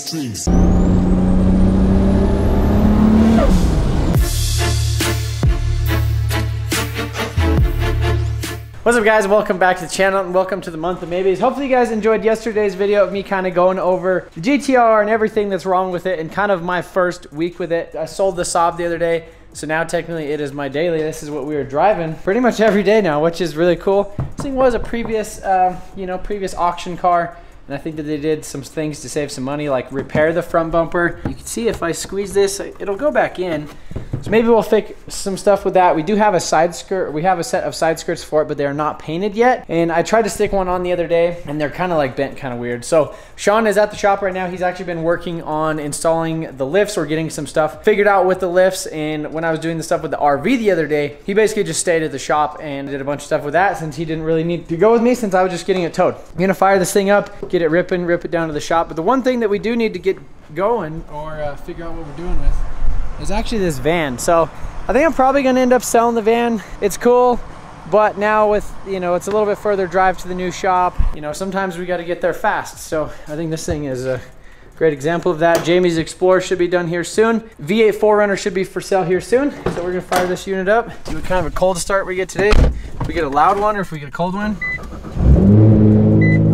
strings. What's up, guys? Welcome back to the channel and welcome to the month of Maybes. Hopefully you guys enjoyed yesterday's video of me kind of going over the GTR and everything that's wrong with it and kind of my first week with it. I sold the Saab the other day, so now technically it is my daily. This is what we were driving pretty much every day now, which is really cool. This thing was a previous, previous auction car, and I think that they did some things to save some money, like repair the front bumper. You can see if I squeeze this, it'll go back in. So maybe we'll fix some stuff with that. We do have a side skirt. We have a set of side skirts for it, but they're not painted yet. And I tried to stick one on the other day, and they're kind of like bent, kind of weird. So Sean is at the shop right now. He's actually been working on installing the lifts or getting some stuff figured out with the lifts. And when I was doing the stuff with the RV the other day, he basically just stayed at the shop and did a bunch of stuff with that since he didn't really need to go with me since I was just getting it towed. I'm gonna fire this thing up, get it ripping, rip it down to the shop. But the one thing that we do need to get going or figure out what we're doing with is actually this van. So I think I'm probably gonna end up selling the van. It's cool, but now with, it's a little bit further drive to the new shop. Sometimes we gotta get there fast. So I think this thing is a great example of that. Jamie's Explorer should be done here soon. V8 4Runner should be for sale here soon. So we're gonna fire this unit up. See what kind of a cold start we get today. If we get a loud one or if we get a cold one.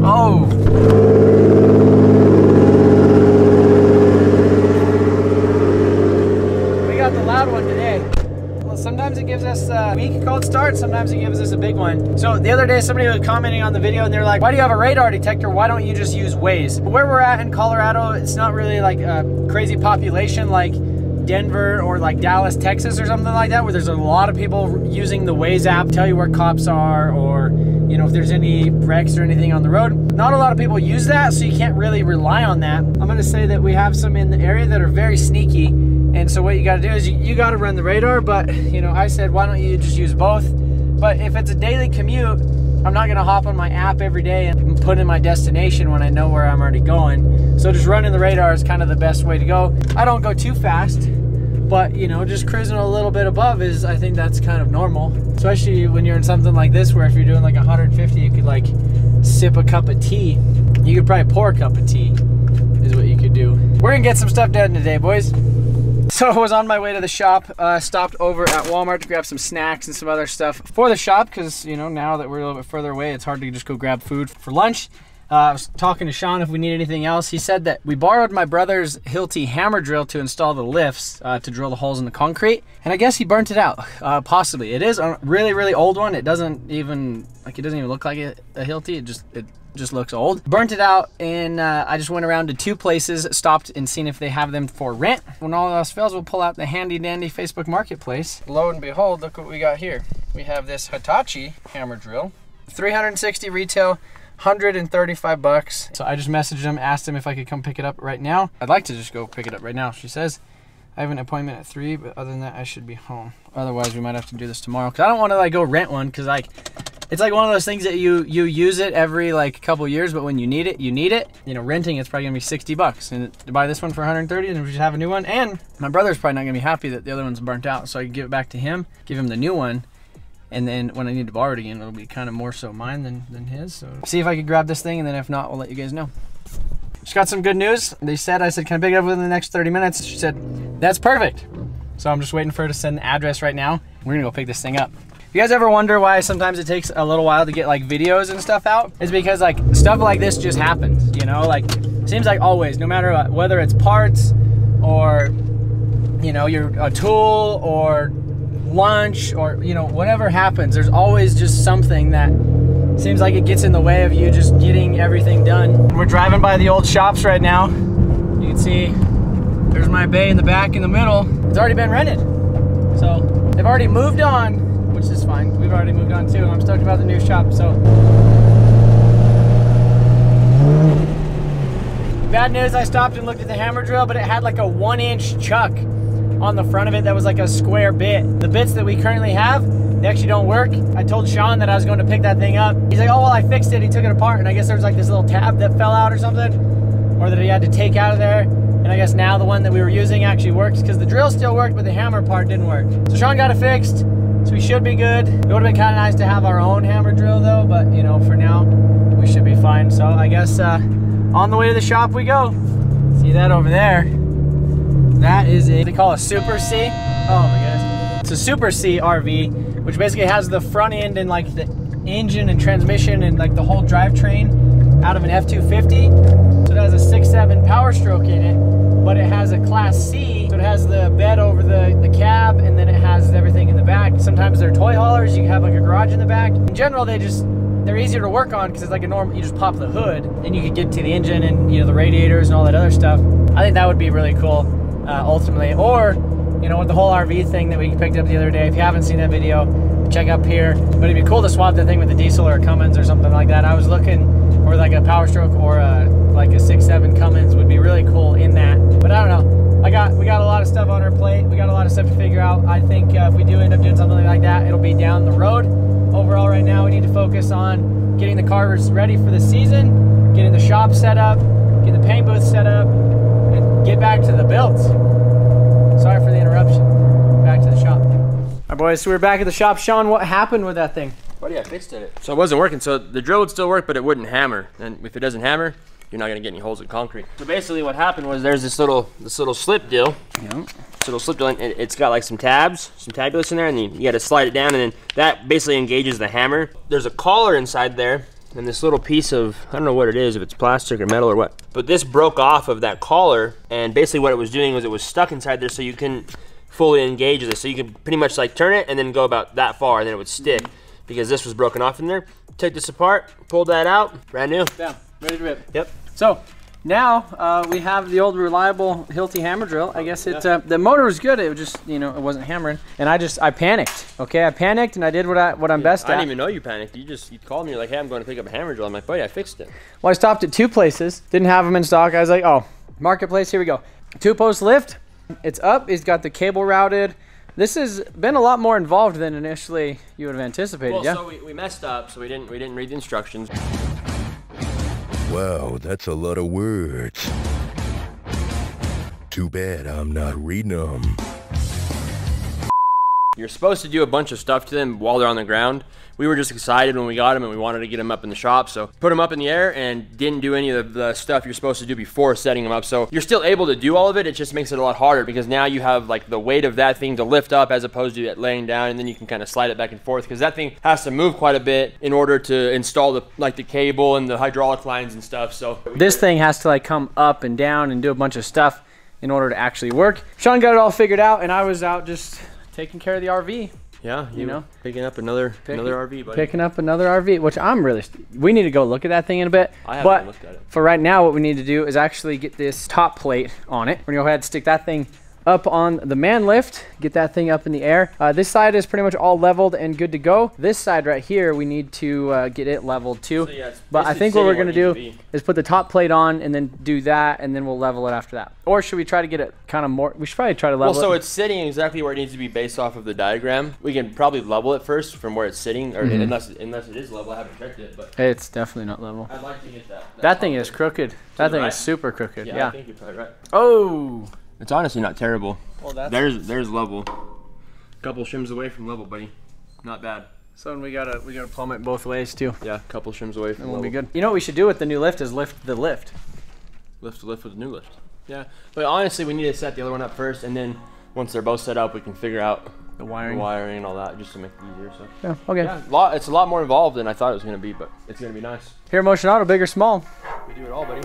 Oh. Sometimes it gives us a weak cold start, sometimes it gives us a big one. So the other day somebody was commenting on the video and they're like, why do you have a radar detector? Why don't you just use Waze? Where we're at in Colorado, it's not really like a crazy population like Denver or like Dallas, Texas or something like that, where there's a lot of people using the Waze app, tell you where cops are or if there's any wrecks or anything on the road. Not a lot of people use that, so you can't really rely on that. I'm gonna say that we have some in the area that are very sneaky. And so what you gotta do is you gotta run the radar, but I said, why don't you just use both? But if it's a daily commute, I'm not gonna hop on my app every day and put in my destination when I know where I'm already going. So just running the radar is kind of the best way to go. I don't go too fast, but just cruising a little bit above I think that's kind of normal. Especially when you're in something like this, where if you're doing like 150, you could like sip a cup of tea. You could probably pour a cup of tea, is what you could do. We're gonna get some stuff done today, boys. So I was on my way to the shop, stopped over at Walmart to grab some snacks and some other stuff for the shop because, now that we're a little bit further away, it's hard to just go grab food for lunch. I was talking to Sean if we need anything else. He said that we borrowed my brother's Hilti hammer drill to install the lifts to drill the holes in the concrete. And I guess he burnt it out, possibly. It is a really, really old one. It doesn't even look like a Hilti. It just looks old. Burnt it out, and I just went around to 2 places, stopped and seen if they have them for rent. When all else fails, we'll pull out the handy dandy Facebook Marketplace. Lo and behold, look what we got here. We have this Hitachi hammer drill, 360 retail, 135 bucks. So I just messaged him, asked him if I could come pick it up right now. I'd like to just go pick it up right now. She says, I have an appointment at 3, but other than that, I should be home. Otherwise, we might have to do this tomorrow. Cause I don't want to like go rent one, cause like, it's like one of those things that you use it every like couple years, but when you need it, you need it. Renting, it's probably gonna be 60 bucks. And to buy this one for 130, and we should have a new one. And my brother's probably not gonna be happy that the other one's burnt out. So I can give it back to him, give him the new one. And then when I need to borrow it again, it'll be kind of more so mine than his. So see if I could grab this thing, and then if not, we'll let you guys know. Just got some good news. I said, can I pick it up within the next 30 minutes? She said, that's perfect. So I'm just waiting for her to send the address right now. We're gonna go pick this thing up. You guys ever wonder why sometimes it takes a little while to get like videos and stuff out? It's because like stuff like this just happens, like seems like always, no matter what, whether it's parts or you're a tool or lunch or whatever happens, there's always just something that seems like it gets in the way of you just getting everything done. We're driving by the old shops right now. You can see there's my bay in the back in the middle. It's already been rented, so they've already moved on, which is fine. We've already moved on too. I'm stoked about the new shop. So bad news, I stopped and looked at the hammer drill, but it had like a 1-inch chuck on the front of it that was like a square bit. The bits that we currently have, they actually don't work. I told Sean that I was going to pick that thing up. He's like, oh, well, I fixed it. He took it apart, and I guess there was like this little tab that fell out or something, or that he had to take out of there. And I guess now the one that we were using actually works because the drill still worked, but the hammer part didn't work. So Sean got it fixed. So we should be good. It would have been kind of nice to have our own hammer drill though, but for now, we should be fine. So I guess on the way to the shop we go. See See that over there? That is they call a Super C. Oh my goodness. It's a Super C RV, which basically has the front end and like the engine and transmission and like the whole drivetrain out of an F-250. So it has a 6.7 Power Stroke in it, but it has a Class C. So it has the bed over the cab, and then it has everything in the back. Sometimes they're toy haulers. You can have like a garage in the back. In general, they're easier to work on because it's like a normal, you just pop the hood and you can get to the engine and, you know, the radiators and all that other stuff. I think that would be really cool ultimately. Or, you know, with the whole RV thing that we picked up the other day, if you haven't seen that video, check up here. But it'd be cool to swap the thing with the diesel or a Cummins or something like that. I was looking, or like a Power Stroke or like a 6.7 Cummins would be really cool in that. But I don't know. We got a lot of stuff on our plate. We got a lot of stuff to figure out. I think if we do end up doing something like that, it'll be down the road. Overall, right now, we need to focus on getting the cars ready for the season, getting the shop set up, getting the paint booth set up, and get back to the builds. Sorry for the interruption. Back to the shop. All right, boys, so we're back at the shop. Sean, what happened with that thing? Buddy, I fixed it. So it wasn't working. So the drill would still work, but it wouldn't hammer. And if it doesn't hammer, you're not gonna get any holes in concrete. So basically what happened was there's this little slip deal. Yep. This little slip deal, and it's got like some tabs, some tabulous in there, and you gotta slide it down, and then that basically engages the hammer. There's a collar inside there, and this little piece of, I don't know what it is, if it's plastic or metal or what, but this broke off of that collar, and basically what it was doing was it was stuck inside there, so you couldn't fully engage this. So you could pretty much like turn it and then go about that far, and then it would stick, because this was broken off in there. Took this apart, pulled that out, brand new. Down, ready to rip. Yep. So now we have the old reliable Hilti hammer drill. I guess it the motor was good. It was just, you know, it wasn't hammering, and I panicked. Okay, I panicked and I did what I'm best at. I didn't even know you panicked. You called me. You're like, hey, I'm going to pick up a hammer drill. I'm like, buddy, I fixed it. Well, I stopped at 2 places, didn't have them in stock. I was like, oh, Marketplace, here we go. 2-post lift. It's up. It's got the cable routed. This has been a lot more involved than initially you would have anticipated. Well, yeah. So we messed up. So we didn't read the instructions. Wow, that's a lot of words. Too bad I'm not reading them. You're supposed to do a bunch of stuff to them while they're on the ground. We were just excited when we got them, and we wanted to get them up in the shop, so put them up in the air and didn't do any of the stuff you're supposed to do before setting them up. So you're still able to do all of it. It just makes it a lot harder because now you have like the weight of that thing to lift up as opposed to it laying down, and then you can kind of slide it back and forth because that thing has to move quite a bit in order to install the cable and the hydraulic lines and stuff. So this thing has to like come up and down and do a bunch of stuff in order to actually work. Sean got it all figured out, and I was out just taking care of the RV. Yeah, you know, picking up another RV, buddy. Picking up another RV, which I'm really, we need to go look at that thing in a bit. I haven't looked at it. For right now, what we need to do is actually get this top plate on it. We're gonna go ahead and stick that thing up on the man lift, get that thing up in the air. This side is pretty much all leveled and good to go. This side right here, we need to get it leveled too. So yeah, but I think what we're gonna do is put the top plate on and then do that, and then we'll level it after that. Or should we try to get it kind of more, we should probably try to level it. Well, so it's sitting exactly where it needs to be based off of the diagram. We can probably level it first from where it's sitting, or unless it is level. I haven't checked it, but it's definitely not level. I'd like to get that. That thing is crooked. That thing is super crooked. Yeah, I think you're probably right. Oh! It's honestly not terrible. Well, that's there's level. Couple shims away from level, buddy. Not bad. So we gotta plumb it both ways too. Yeah, couple shims away from level. We'll be good. You know what we should do with the new lift is lift the lift. Lift the lift with the new lift. Yeah, but honestly, we need to set the other one up first, and then once they're both set up, we can figure out the wiring and all that, just to make it easier. So yeah, okay. Yeah, it's a lot more involved than I thought it was gonna be, but it's gonna be nice. Here at Motion Auto, big or small, we do it all, buddy.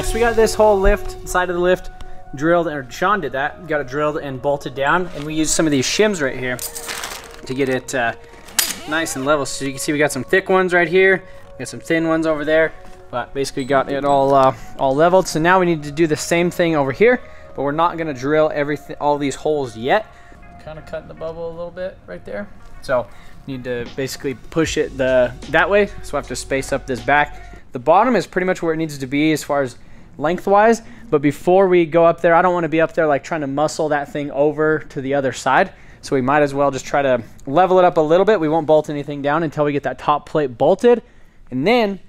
So we got this whole lift, side of the lift, drilled, or Sean did that, got it drilled and bolted down, and we used some of these shims right here to get it nice and level. So you can see we got some thick ones right here, Got some thin ones over there, but basically got it all leveled. So now we need to do the same thing over here, but we're not gonna drill all these holes yet. Kind of cutting the bubble a little bit right there. So need to basically push it that way. So I have to space up this back. The bottom is pretty much where it needs to be as far as lengthwise, but before we go up there, I don't want to be up there like trying to muscle that thing over to the other side. So we might as well just try to level it up a little bit. We won't bolt anything down until we get that top plate bolted, and then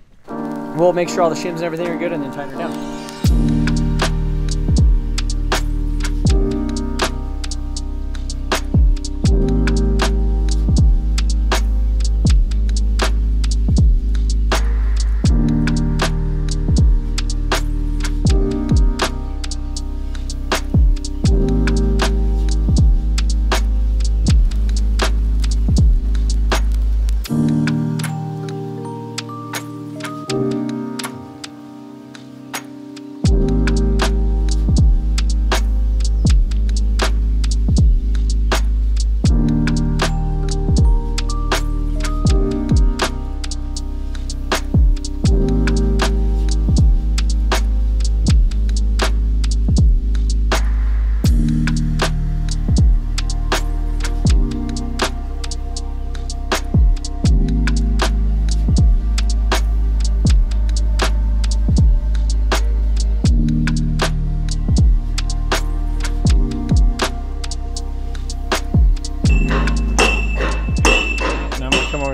we'll make sure all the shims and everything are good and then tighten her down.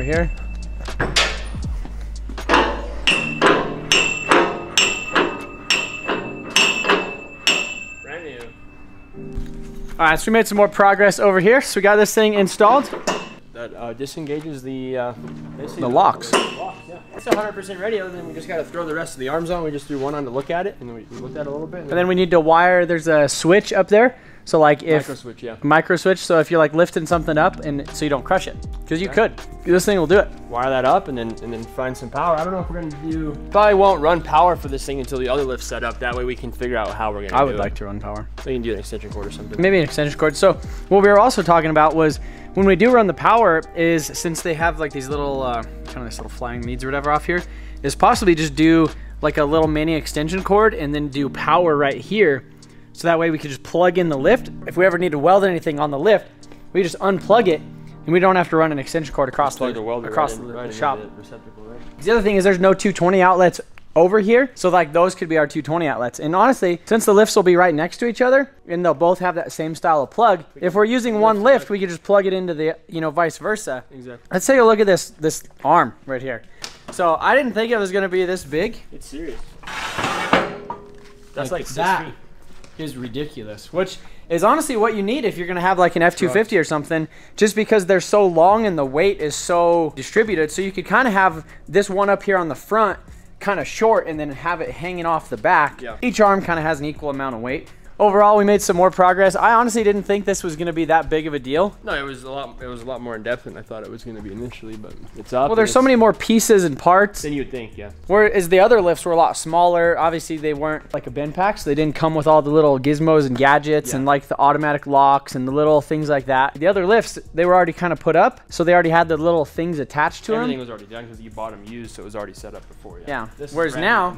Here. Brand new. All right, so we made some more progress over here. So we got this thing installed. That disengages the locks. Yeah. It's 100% ready. Other than we just got to throw the rest of the arms on. We just threw one on to look at it, and then we looked at it a little bit. And then we need to wire. There's a switch up there. So like if micro switch, yeah. Micro switch. So if you're like lifting something up, and so you don't crush it, because you could. This thing will do it. Wire that up and then find some power. I don't know if we're gonna do. Probably won't run power for this thing until the other lift's set up. That way we can figure out how we're gonna. I would like to run power. So you can do an extension cord or something. Maybe an extension cord. So what we were also talking about was when we do run the power, is since they have like these little kind of this little flying leads or whatever off here, is possibly just do like a little mini extension cord and then do power right here. So that way we could just plug in the lift. If we ever need to weld anything on the lift, we just unplug it and we don't have to run an extension cord across the shop. The other thing is there's no 220 outlets over here. So like those could be our 220 outlets. And honestly, since the lifts will be right next to each other and they'll both have that same style of plug, if we're using one lift, we could just plug it into the, vice versa. Exactly. Let's take a look at this arm right here. So I didn't think it was gonna be this big. It's serious. That's like 6 that feet. Is ridiculous, which is honestly what you need if you're gonna have like an F250 or something, just because they're so long and the weight is so distributed. So you could kind of have this one up here on the front kind of short and then have it hanging off the back. Yeah. Each arm kind of has an equal amount of weight. Overall, we made some more progress. I honestly didn't think this was going to be that big of a deal. No, it was a lot more in depth than I thought it was going to be initially, but it's up. Well, there's so many more pieces and parts than you'd think, yeah. Whereas the other lifts were a lot smaller. Obviously, they weren't like a bin pack, so they didn't come with all the little gizmos and gadgets and like the automatic locks and the little things like that. The other lifts, they were already kind of put up, so they already had the little things attached to them. Everything was already done because you bought them used, so it was already set up before. Yeah. Whereas now,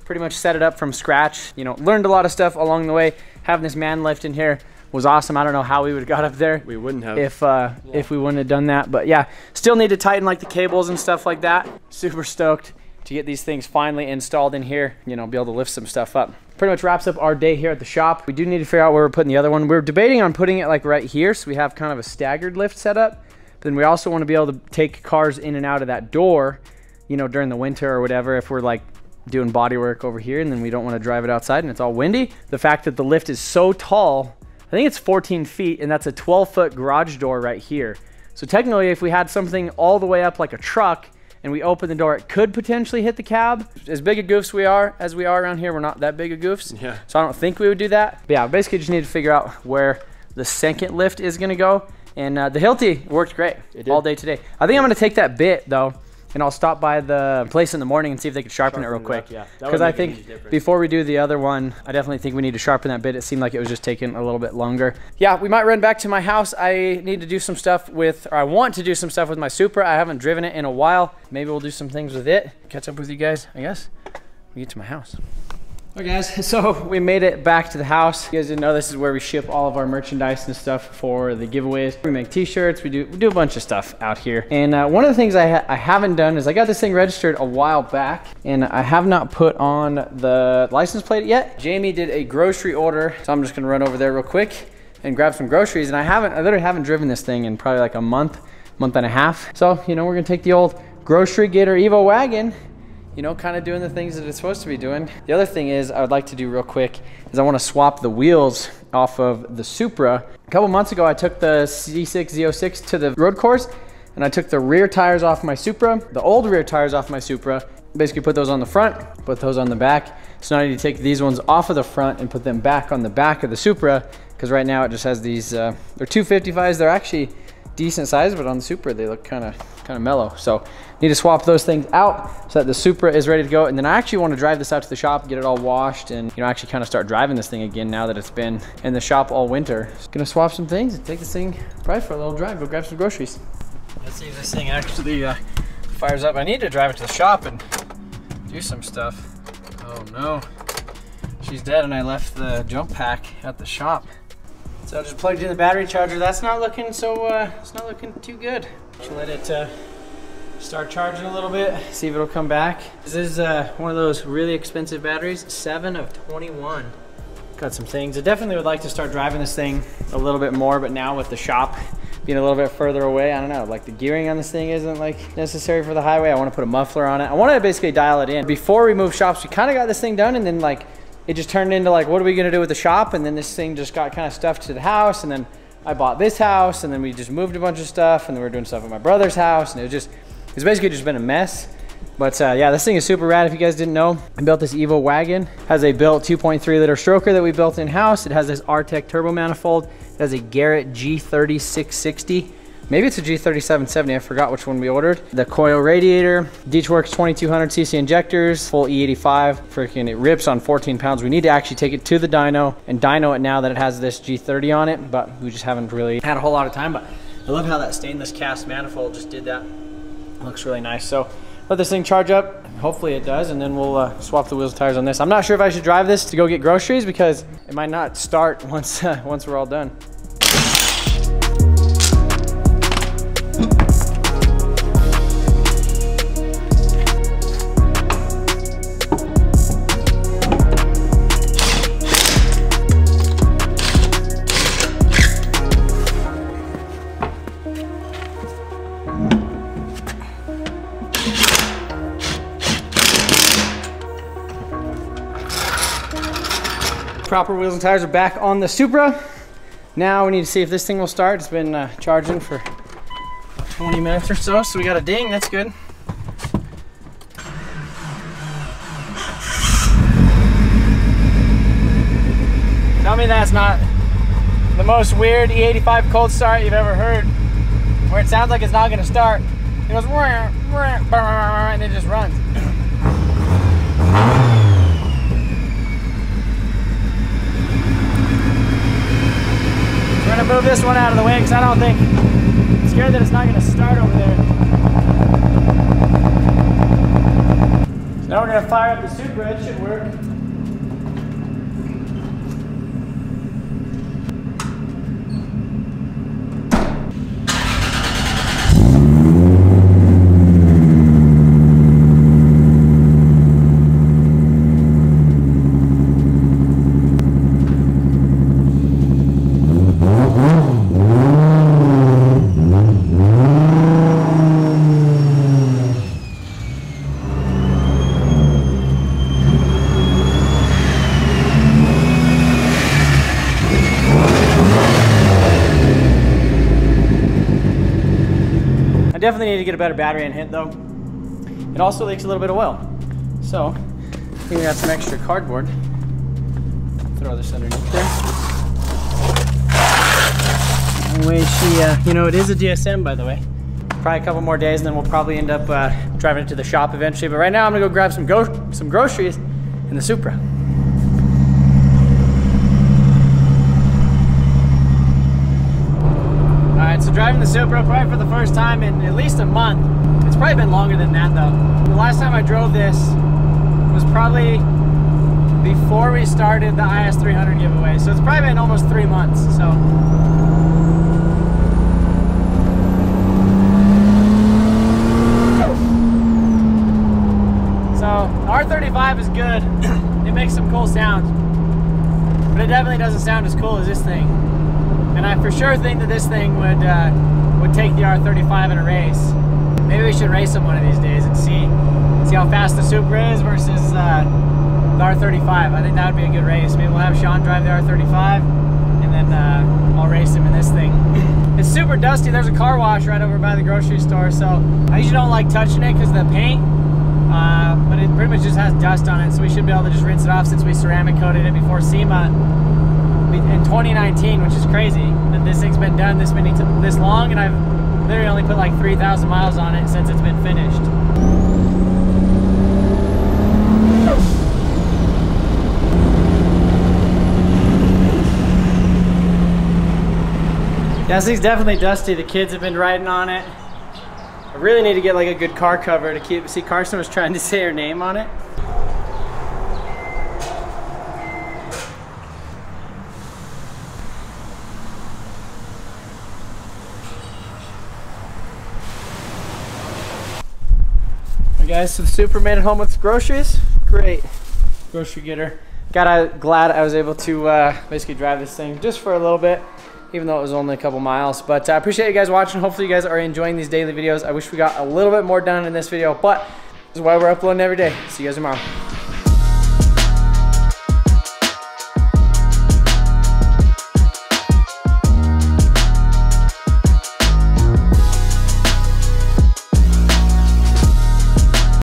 pretty much set it up from scratch. Learned a lot of stuff along the way. Having this man lift in here was awesome. I don't know how we would have got up there. We wouldn't have. If we wouldn't have done that. But yeah, still need to tighten like the cables and stuff like that. Super stoked to get these things finally installed in here, be able to lift some stuff up. Pretty much wraps up our day here at the shop. We do need to figure out where we're putting the other one. We're debating on putting it like right here, so we have kind of a staggered lift set up. But then we also want to be able to take cars in and out of that door, during the winter or whatever, if we're like doing body work over here and then we don't want to drive it outside and it's all windy. The fact that the lift is so tall, I think it's 14 feet, and that's a 12-foot garage door right here. So technically, if we had something all the way up like a truck and we open the door, it could potentially hit the cab. As big a goofs as we are around here, we're not that big of goofs. Yeah. So I don't think we would do that. But yeah, basically just need to figure out where the second lift is gonna go. And the Hilti worked great all day today. I think I'm gonna take that bit though and I'll stop by the place in the morning and see if they could sharpen it real quick. Yeah, because I think before we do the other one, I definitely think we need to sharpen that bit. It seemed like it was just taking a little bit longer. Yeah, we might run back to my house. I need to do some stuff with, or I want to do some stuff with my Supra. I haven't driven it in a while. Maybe we'll do some things with it. Catch up with you guys, I guess, when we get to my house. All right, guys, so we made it back to the house. You guys didn't know this is where we ship all of our merchandise and stuff for the giveaways. We make t-shirts, we do a bunch of stuff out here. And one of the things I haven't done is I got this thing registered a while back, and I have not put on the license plate yet. Jamie did a grocery order, so I'm just gonna run over there real quick and grab some groceries. And I literally haven't driven this thing in probably like a month and a half. So, you know, we're gonna take the old Grocery Gator Evo wagon, you know, kind of doing the things that it's supposed to be doing. The other thing is I would like to do real quick is I want to swap the wheels off of the Supra. A couple months ago, I took the C6 Z06 to the road course, and I took the rear tires off my Supra, the old rear tires off my Supra, basically put those on the front, put those on the back. So now I need to take these ones off of the front and put them back on the back of the Supra, because right now it just has these, they're 255s. They're actually decent size, but on the Supra they look kind of mellow. So need to swap those things out so that the Supra is ready to go. And then I actually want to drive this out to the shop, get it all washed, and, you know, actually kind of start driving this thing again now that it's been in the shop all winter. Just gonna swap some things and take this thing probably for a little drive, go grab some groceries. Let's see if this thing actually fires up. I need to drive it to the shop and do some stuff. Oh no, she's dead, and I left the jump pack at the shop. So I just plugged in the battery charger. That's not looking so, it's not looking too good. Should let it start charging a little bit, see if it'll come back. This is one of those really expensive batteries, 7 of 21. Got some things. I definitely would like to start driving this thing a little bit more, but now with the shop being a little bit further away, I don't know, like the gearing on this thing isn't like necessary for the highway. I want to put a muffler on it. I want to basically dial it in. Before we moved shops, we kind of got this thing done, and then like it just turned into like, what are we gonna do with the shop? And then this thing just got kind of stuffed to the house, and then I bought this house, and then we just moved a bunch of stuff, and then we're doing stuff at my brother's house, and it's basically just been a mess. But yeah, this thing is super rad. If you guys didn't know, I built this Evo wagon. It has a built 2.3 liter stroker that we built in-house. It has this Artec turbo manifold. It has a Garrett G3660. Maybe it's a G3770, I forgot which one we ordered. The coil radiator, Deechworks 2200cc injectors, full E85, freaking it rips on 14 pounds. We need to actually take it to the dyno and dyno it now that it has this G30 on it, but we just haven't really had a whole lot of time. But I love how that stainless cast manifold just did that. It looks really nice. So let this thing charge up, hopefully it does, and then we'll swap the wheels and tires on this. I'm not sure if I should drive this to go get groceries because it might not start once, once we're all done. Proper wheels and tires are back on the Supra. Now we need to see if this thing will start. It's been charging for 20 minutes or so, so we got a ding, that's good. Tell me that's not the most weird E85 cold start you've ever heard, where it sounds like it's not gonna start. It goes, and it just runs. We're gonna move this one out of the way because I don't think, I'm scared that it's not gonna start over there. So now we're gonna fire up the Supra, it should work. I definitely need to get a better battery in hit though. It also leaks a little bit of oil. So, we got some extra cardboard. Throw this underneath there. That way she, you know, it is a DSM by the way. Probably a couple more days, and then we'll probably end up driving it to the shop eventually. But right now, I'm gonna go grab some groceries in the Supra. All right, so driving the Supra probably for the first time in at least a month. It's probably been longer than that though. The last time I drove this was probably before we started the IS300 giveaway. So it's probably been almost 3 months, so. R35 is good. It makes some cool sounds, but it definitely doesn't sound as cool as this thing. And I for sure think that this thing would take the R35 in a race. Maybe we should race them one of these days and see how fast the Supra is versus the R35. I think that would be a good race. Maybe we'll have Sean drive the R35, and then I'll race him in this thing. It's super dusty. There's a car wash right over by the grocery store, so I usually don't like touching it because of the paint. But it pretty much just has dust on it, so we should be able to just rinse it off since we ceramic coated it before SEMA in 2019, which is crazy that this thing's been done this long, and I've literally only put like 3,000 miles on it since it's been finished. Yeah, this thing's definitely dusty. The kids have been riding on it. I really need to get like a good car cover to keep. See, Carson was trying to say her name on it. Alright guys, so the Supra made it home with groceries. Great. Grocery getter. Glad I was able to basically drive this thing just for a little bit, even though it was only a couple miles. But I appreciate you guys watching. Hopefully you guys are enjoying these daily videos. I wish we got a little bit more done in this video, but this is why we're uploading every day. See you guys tomorrow.